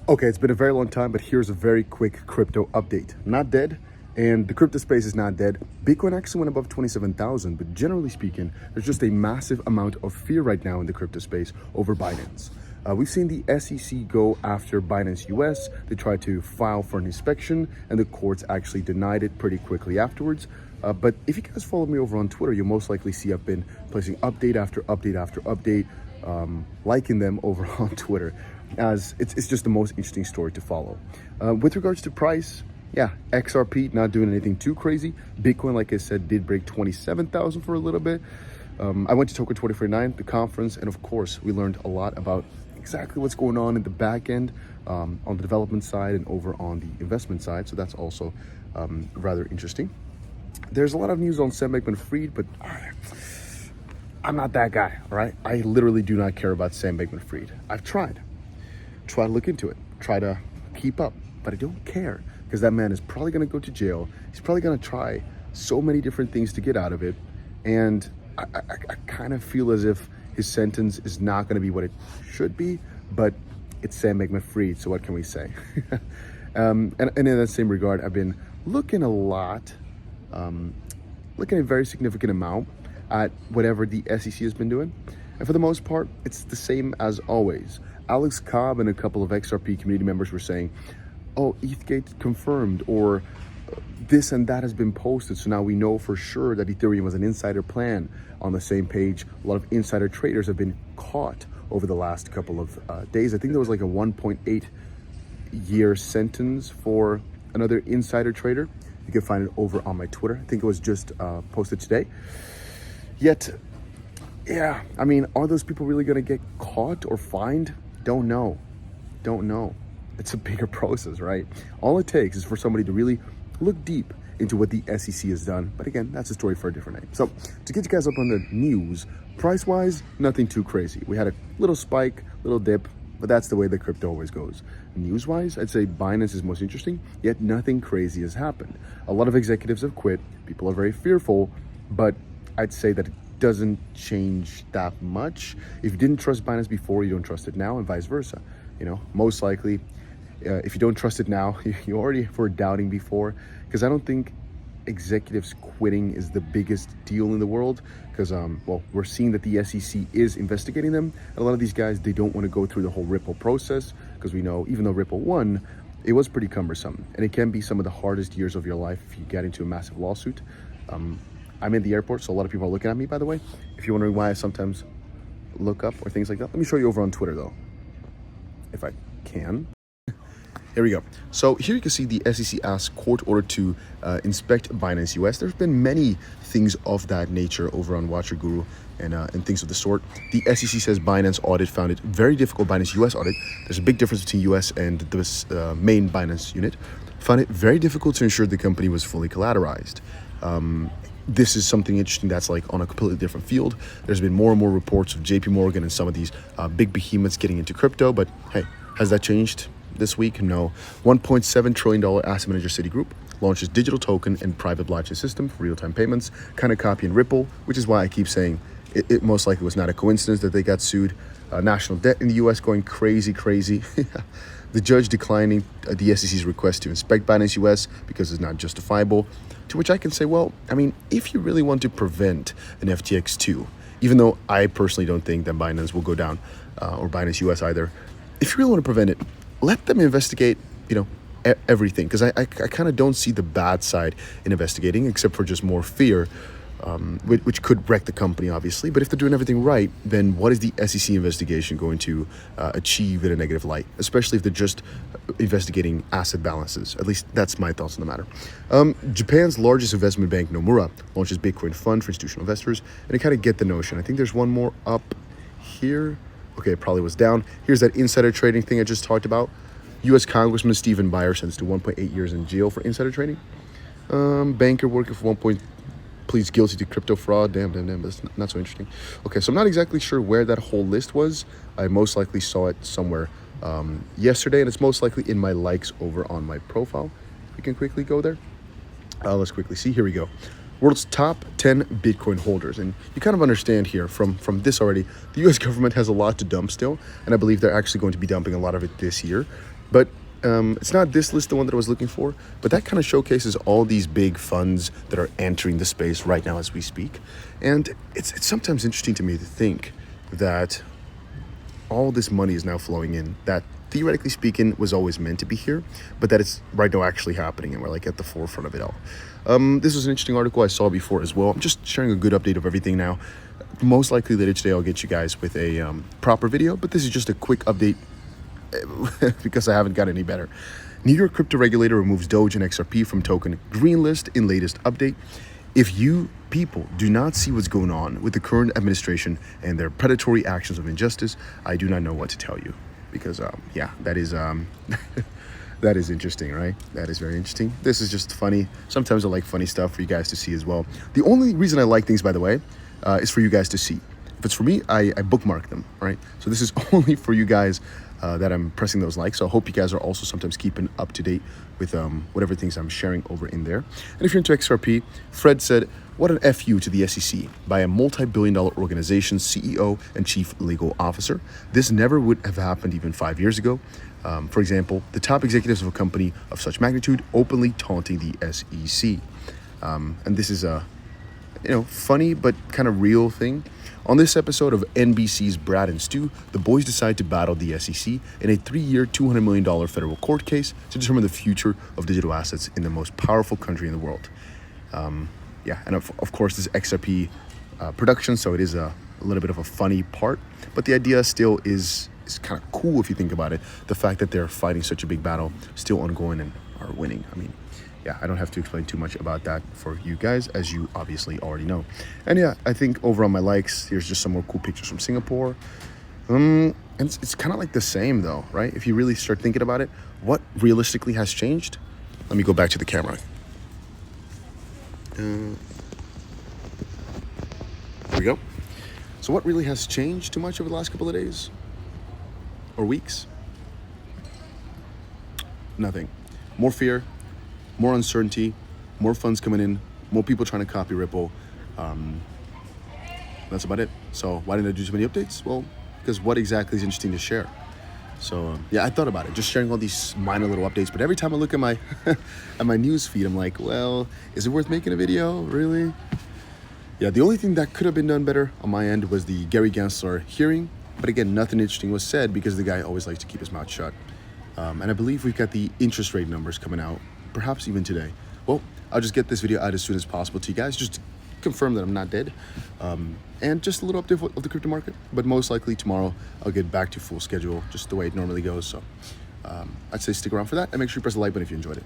Okay, it's been a very long time, but here's a very quick crypto update. Not dead, and the crypto space is not dead. Bitcoin actually went above 27,000, but generally speaking, there's just a massive amount of fear right now in the crypto space over Binance. We've seen the SEC go after Binance US. They tried to file for an inspection, and the courts actually denied it pretty quickly afterwards. But if you guys follow me over on Twitter, you'll most likely see I've been placing update after update after update, liking them over on Twitter, as it's just the most interesting story to follow. With regards to price, yeah, XRP not doing anything too crazy. Bitcoin, like I said, did break 27,000 for a little bit. I went to Token 2049, the conference, and of course, we learned a lot about exactly what's going on in the back end, on the development side and over on the investment side. So that's also rather interesting. There's a lot of news on Sam Bankman-Fried, but I'm not that guy, all right? I literally do not care about Sam Bankman-Fried. I've tried to look into it, try to keep up, but I don't care because that man is probably going to go to jail. He's probably going to try so many different things to get out of it. And I kind of feel as if his sentence is not going to be what it should be, but it's Sam Bankman-Fried, so what can we say? And in that same regard, I've been looking a lot, looking a very significant amount at whatever the SEC has been doing. And for the most part, it's the same as always. Alex Cobb and a couple of XRP community members were saying, oh, ETHgate confirmed, or this and that has been posted, so now we know for sure that Ethereum was an insider plan. On the same page, a lot of insider traders have been caught over the last couple of days. I think there was like a 1.8-year sentence for another insider trader. You can find it over on my Twitter. I think it was just posted today. Yet, yeah, I mean, are those people really going to get caught or fined? Don't know. It's a bigger process, right? All it takes is for somebody to really look deep into what the SEC has done. But again, that's a story for a different name. So to get you guys up on the news, price-wise, nothing too crazy. We had a little spike, little dip, but that's the way the crypto always goes. News-wise, I'd say Binance is most interesting, yet nothing crazy has happened. A lot of executives have quit. People are very fearful, but I'd say that it doesn't change that much. If you didn't trust Binance before, you don't trust it now, and vice versa. You know, most likely, if you don't trust it now, you already were doubting before, because I don't think executives quitting is the biggest deal in the world, because well, we're seeing that the SEC is investigating them, and a lot of these guys, they don't want to go through the whole Ripple process, because we know even though Ripple won, it was pretty cumbersome, and it can be some of the hardest years of your life if you get into a massive lawsuit. I'm in the airport, so a lot of people are looking at me, by the way. If you're wondering why I sometimes look up or things like that, let me show you over on Twitter though, if I can. Here we go. So here you can see the SEC asked court order to inspect Binance US. There's been many things of that nature over on Watcher Guru and things of the sort. The SEC says Binance audit found it very difficult. Binance US audit. There's a big difference between US and the main Binance unit. Found it very difficult to ensure the company was fully collateralized. This is something interesting that's like on a completely different field. There's been more and more reports of JP Morgan and some of these big behemoths getting into crypto, but hey, has that changed this week? No. $1.7 trillion asset manager Citigroup launches digital token and private blockchain system for real-time payments, kind of copying Ripple, which is why I keep saying it most likely was not a coincidence that they got sued. National debt in the US going crazy. The judge declining the SEC's request to inspect Binance US because it's not justifiable. To which I can say, well, I mean, if you really want to prevent an FTX2, even though I personally don't think that Binance will go down, or Binance US either, if you really want to prevent it, let them investigate, you know, everything. Because I kind of don't see the bad side in investigating, except for just more fear, which could wreck the company, obviously. But if they're doing everything right, then what is the SEC investigation going to achieve in a negative light? Especially if they're just investigating asset balances. At least that's my thoughts on the matter. Japan's largest investment bank, Nomura, launches Bitcoin fund for institutional investors. And I kind of get the notion. I think there's one more up here. Okay, it probably was down. Here's that insider trading thing I just talked about. U.S. Congressman Stephen Buyer sentenced to 1.8 years in jail for insider trading. Banker working for pleads guilty to crypto fraud. Damn, that's not so interesting. Okay, so I'm not exactly sure where that whole list was. I most likely saw it somewhere yesterday, and it's most likely in my likes over on my profile. We can quickly go there. Let's quickly see. Here we go. World's top 10 Bitcoin holders. And you kind of understand here from this already, the US government has a lot to dump still, and I believe they're actually going to be dumping a lot of it this year. But it's not this list, the one that I was looking for, but that kind of showcases all these big funds that are entering the space right now as we speak. And it's sometimes interesting to me to think that all this money is now flowing in that theoretically speaking was always meant to be here, but that it's right now actually happening and we're like at the forefront of it all. This was an interesting article I saw before as well. I'm just sharing a good update of everything now. Most likely later today I'll get you guys with a proper video, but this is just a quick update because I haven't got any better. New York crypto regulator removes Doge and XRP from token green list in latest update. If you people do not see what's going on with the current administration and their predatory actions of injustice, I do not know what to tell you. Because yeah, that is that is interesting, right? That is very interesting. This is just funny. Sometimes I like funny stuff for you guys to see as well. The only reason I like things, by the way, is for you guys to see. If it's for me, I bookmark them, right? So this is only for you guys that I'm pressing those likes. So I hope you guys are also sometimes keeping up to date with whatever things I'm sharing over in there. And if you're into XRP, Fred said, "What an FU to the SEC by a multi-billion-dollar organization's CEO and chief legal officer. This never would have happened even 5 years ago. For example, the top executives of a company of such magnitude openly taunting the SEC." And this is a funny but kind of real thing. On this episode of NBC's Brad and Stu, the boys decide to battle the SEC in a 3-year, $200 million federal court case to determine the future of digital assets in the most powerful country in the world. Yeah, and of course, this is XRP production, so it is a little bit of a funny part, but the idea still is kind of cool if you think about it. The fact that they're fighting such a big battle, still ongoing, and are winning. I mean, yeah, I don't have to explain too much about that for you guys, as you obviously already know. And yeah, I think over on my likes, here's just some more cool pictures from Singapore. And it's kind of like the same though, right? If you really start thinking about it, what realistically has changed? Let me go back to the camera. There we go. So what really has changed too much over the last couple of days or weeks? Nothing. More fear, more uncertainty, more funds coming in, more people trying to copy Ripple. That's about it. So why didn't I do so many updates? Well, because what exactly is interesting to share? So yeah, I thought about it, just sharing all these minor little updates. But every time I look at my at my news feed, I'm like, well, is it worth making a video? Really? Yeah, the only thing that could have been done better on my end was the Gary Gensler hearing. But again, nothing interesting was said because the guy always likes to keep his mouth shut. And I believe we've got the interest rate numbers coming out, perhaps even today. Well, I'll just get this video out as soon as possible to you guys, just to confirm that I'm not dead. And just a little update of the crypto market. But most likely tomorrow, I'll get back to full schedule, just the way it normally goes. So I'd say stick around for that, and make sure you press the like button if you enjoyed it.